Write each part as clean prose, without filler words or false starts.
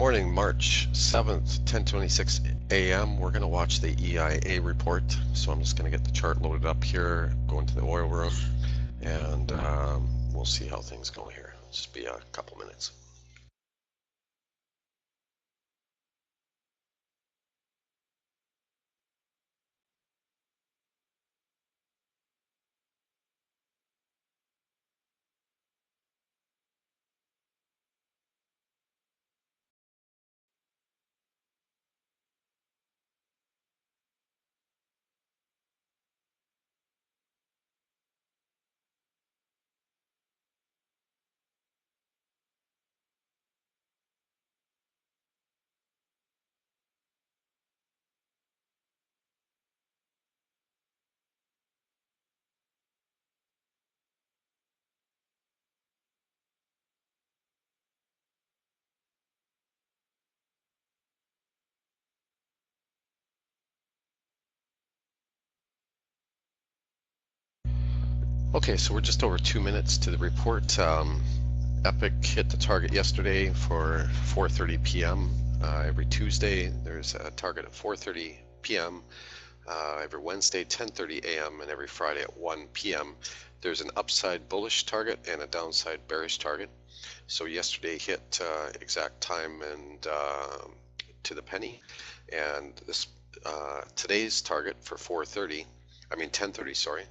morning, March 7th, 10:26 a.m. We're going to watch the EIA report. So I'm just going to get the chart loaded up here, go into the oil room, and we'll see how things go here. It'll just be a couple minutes. Okay, so we're just over 2 minutes to the report. Epic hit the target yesterday for 4:30 p.m. Every Tuesday there's a target at 4:30 p.m. Every Wednesday 10:30 a.m. and every Friday at 1 p.m. There's an upside bullish target and a downside bearish target. So yesterday hit exact time and to the penny, and this today's target for 10:30, sorry.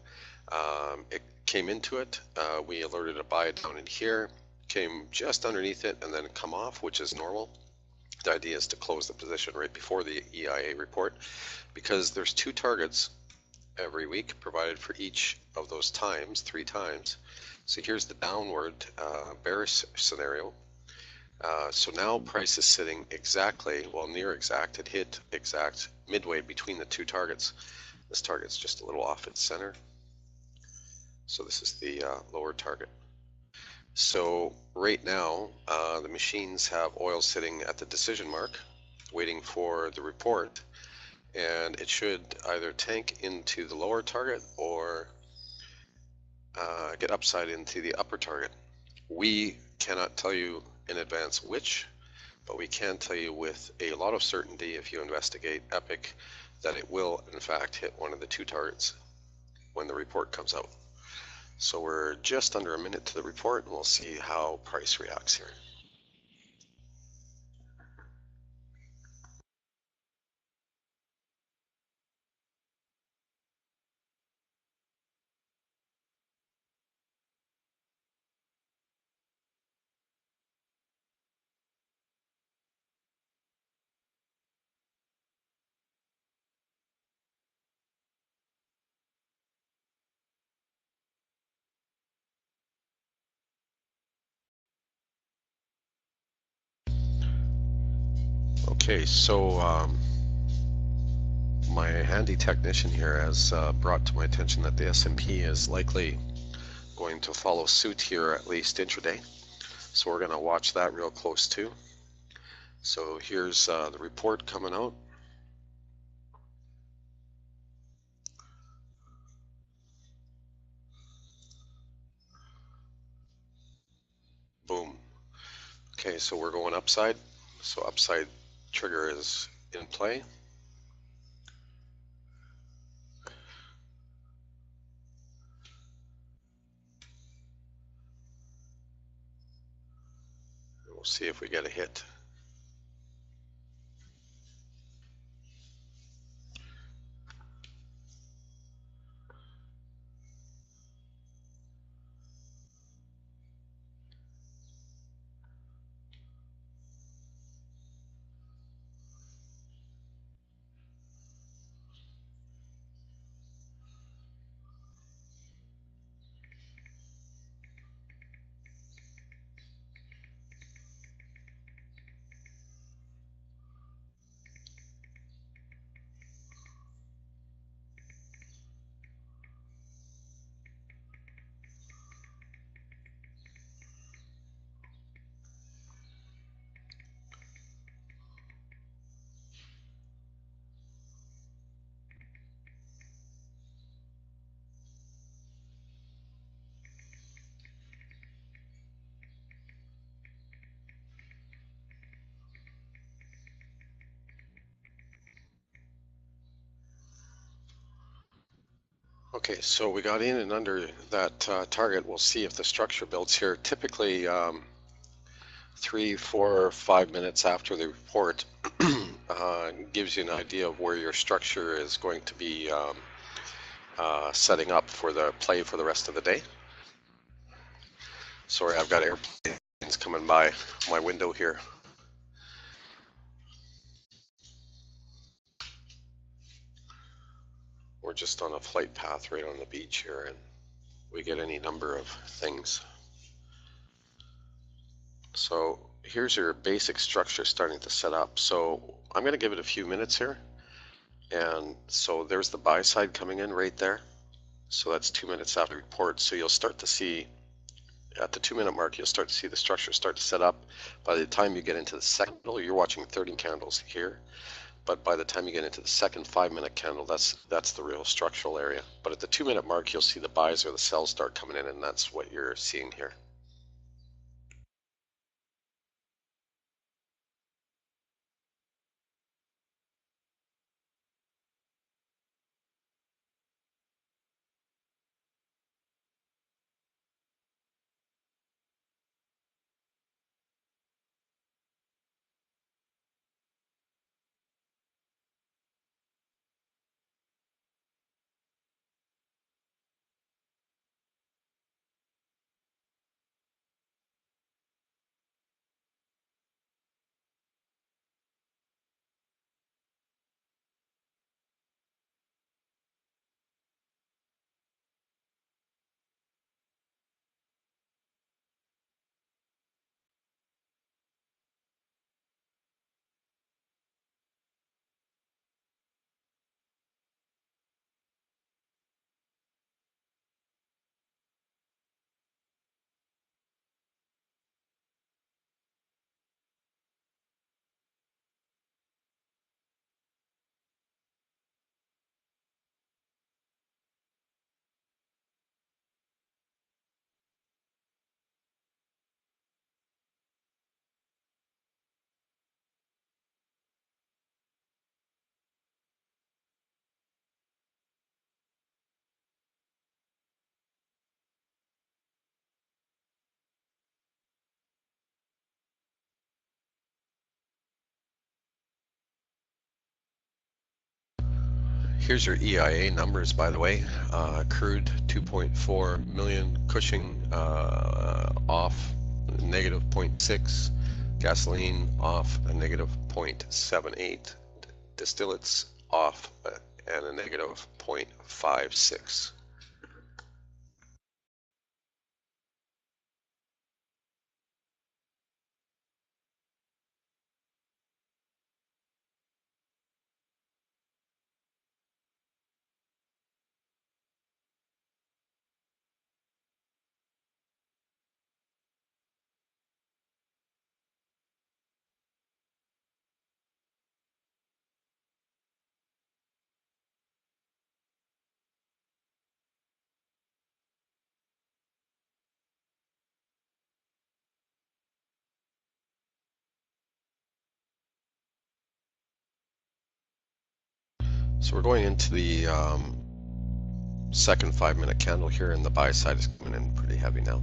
It came into it. We alerted a buy down in here, came just underneath it, and then come off, which is normal. The idea is to close the position right before the EIA report, because there's two targets every week provided for each of those times, 3 times. So here's the downward bearish scenario. So now price is sitting exactly, well, near exact. It hit exact midway between the two targets. This target's just a little off its center. So this is the lower target. So right now, the machines have oil sitting at the decision mark, waiting for the report, and it should either tank into the lower target or get upside into the upper target. We cannot tell you in advance which, but we can tell you with a lot of certainty, if you investigate Epic, that it will in fact hit one of the two targets when the report comes out. So we're just under a minute to the report, and we'll see how price reacts here. Okay, so my handy technician here has brought to my attention that the S&P is likely going to follow suit here, at least intraday. So we're going to watch that real close too. So here's the report coming out. Boom. Okay, so we're going upside. So upside trigger is in play. We'll see if we get a hit. Okay, so we got in and under that target. We'll see if the structure builds here. Typically, 3, 4, 5 minutes after the report gives you an idea of where your structure is going to be setting up for the play for the rest of the day. Sorry, I've got airplanes coming by my window here. We're just on a flight path right on the beach here, and we get any number of things. So here's your basic structure starting to set up. So I'm going to give it a few minutes here. And so there's the buy side coming in right there. So that's 2 minutes after report. So you'll start to see at the 2 minute mark, you'll start to see the structure start to set up. By the time you get into the second candle, you're watching 30 candles here. But by the time you get into the second 5 minute candle, that's the real structural area. But at the 2 minute mark, you'll see the buys or the sells start coming in, and that's what you're seeing here. Here's your EIA numbers, by the way. Crude 2.4 million, Cushing off negative 0.6, gasoline off a negative 0.78, distillates off and a negative 0.56. So we're going into the second 5 minute candle here, and the buy side is coming in pretty heavy now.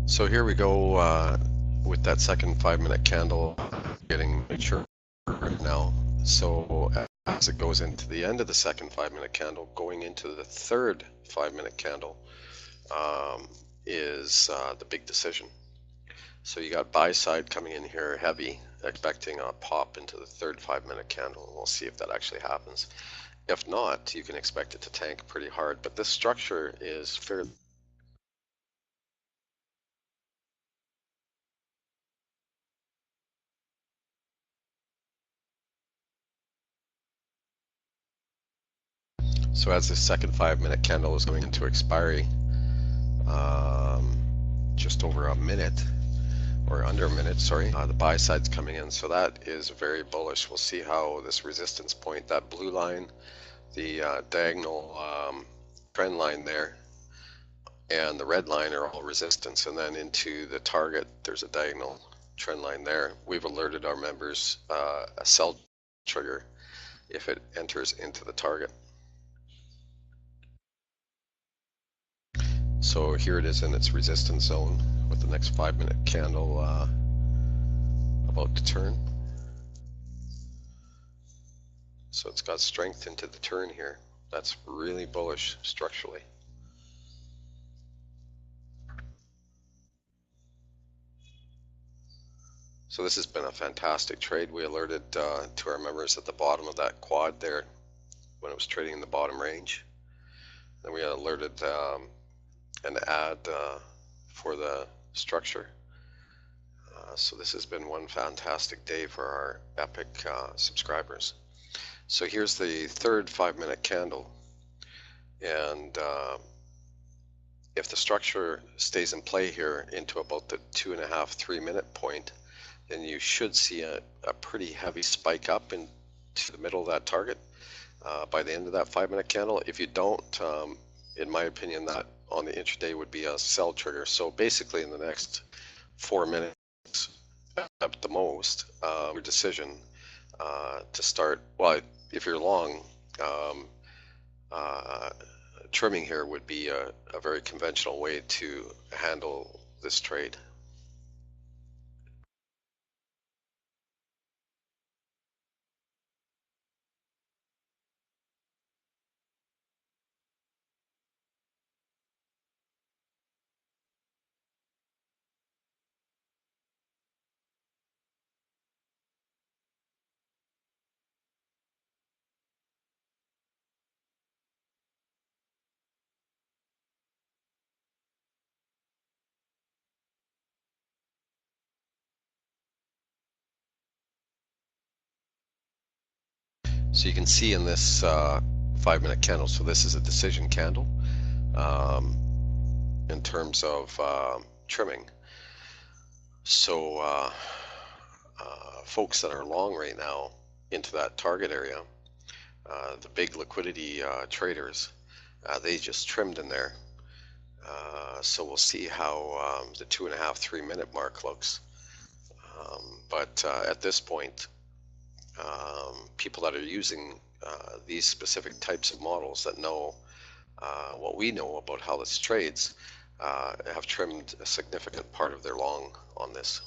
So here we go with that second 5-minute candle getting mature now. So as it goes into the end of the second 5-minute candle, going into the third 5-minute candle is the big decision. So you got buy side coming in here heavy, expecting a pop into the third 5-minute candle, and we'll see if that actually happens. If not, you can expect it to tank pretty hard, but this structure is fairly. So as the second 5-minute candle is going into expiry, just over a minute, or under a minute, sorry, the buy side's coming in. So that is very bullish. We'll see how this resistance point, that blue line, the diagonal trend line there, and the red line are all resistance. And then into the target, there's a diagonal trend line there. We've alerted our members a sell trigger if it enters into the target. So here it is in its resistance zone with the next 5-minute candle about to turn. So it's got strength into the turn here. That's really bullish structurally. So this has been a fantastic trade. We alerted to our members at the bottom of that quad there when it was trading in the bottom range. Then we alerted an ad for the structure. So this has been one fantastic day for our Epic subscribers. So here's the third 5-minute candle, and if the structure stays in play here into about the 2.5, 3-minute point, then you should see a pretty heavy spike up into the middle of that target by the end of that 5-minute candle. If you don't, in my opinion, that on the intraday would be a sell trigger. So basically in the next 4 minutes at the most, your decision to start, well, if you're long, trimming here would be a very conventional way to handle this trade. So you can see in this 5-minute candle, so this is a decision candle in terms of trimming. So folks that are long right now into that target area, the big liquidity traders, they just trimmed in there. So we'll see how the 2.5, 3-minute mark looks. But at this point, people that are using these specific types of models that know what we know about how this trades have trimmed a significant part of their long on this.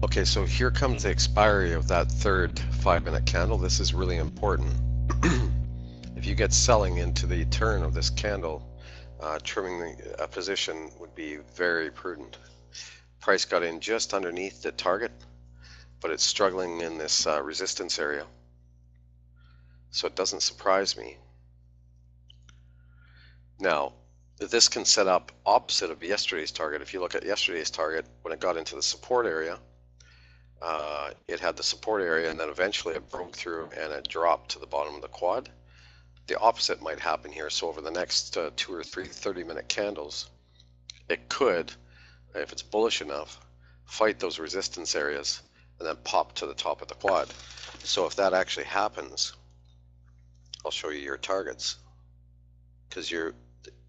Okay, so here comes the expiry of that third 5-minute candle. This is really important. If you get selling into the turn of this candle, trimming a position would be very prudent. Price got in just underneath the target, but it's struggling in this resistance area. So it doesn't surprise me. Now, this can set up opposite of yesterday's target. If you look at yesterday's target, when it got into the support area, it had the support area, and then eventually it broke through and it dropped to the bottom of the quad. The opposite might happen here. So over the next 2 or 3 30-minute candles, it could, if it's bullish enough, fight those resistance areas and then pop to the top of the quad. So if that actually happens, I'll show you your targets, because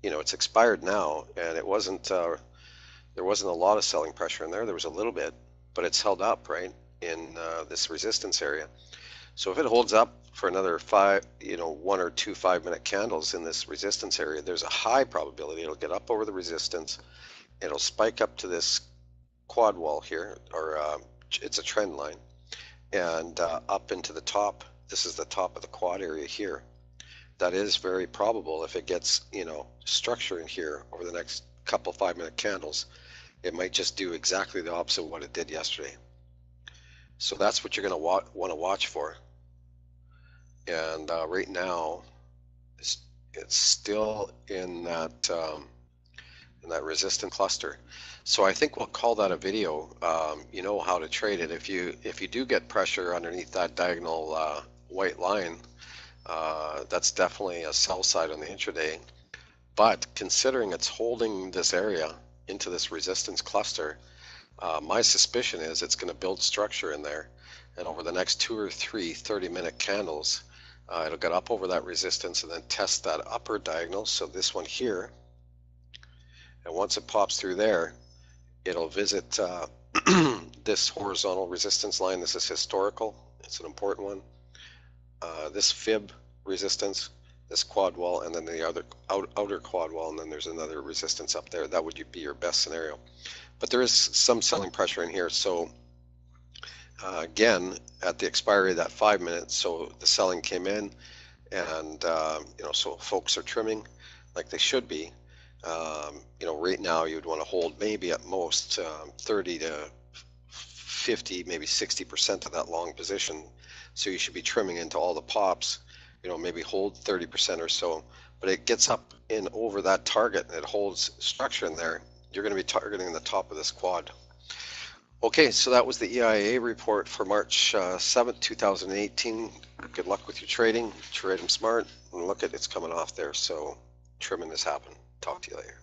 it's expired now, and it wasn't there wasn't a lot of selling pressure in there. There was a little bit, but it's held up right in this resistance area. So if it holds up for another 1 or 2 5-minute candles in this resistance area, there's a high probability it'll get up over the resistance. It'll spike up to this quad wall here, or it's a trend line, and up into the top. This is the top of the quad area here. That is very probable. If it gets structure in here over the next couple 5-minute candles, it might just do exactly the opposite of what it did yesterday. So that's what you're going to want to watch for. And right now, it's still in that resistance cluster. So I think we'll call that a video. You know how to trade it. If you do get pressure underneath that diagonal white line, that's definitely a sell side on the intraday. But considering it's holding this area into this resistance cluster, my suspicion is it's going to build structure in there, and over the next 2 or 3 30-minute candles, it'll get up over that resistance and then test that upper diagonal, so this one here, and once it pops through there, it'll visit this horizontal resistance line. This is historical, it's an important one. This fib resistance, this quad wall, and then the other outer quad wall, and then there's another resistance up there. That would be your best scenario. But there is some selling pressure in here. So again, at the expiry of that 5 minutes, so the selling came in, and so folks are trimming like they should be. Right now you'd want to hold maybe at most 30 to 50, maybe 60% of that long position. So you should be trimming into all the pops, maybe hold 30% or so, but it gets up in over that target and it holds structure in there. You're going to be targeting the top of this quad. Okay, so that was the EIA report for March 7th, 2018. Good luck with your trading. Trade them smart, and look at it's coming off there, so trimming has happened. Talk to you later.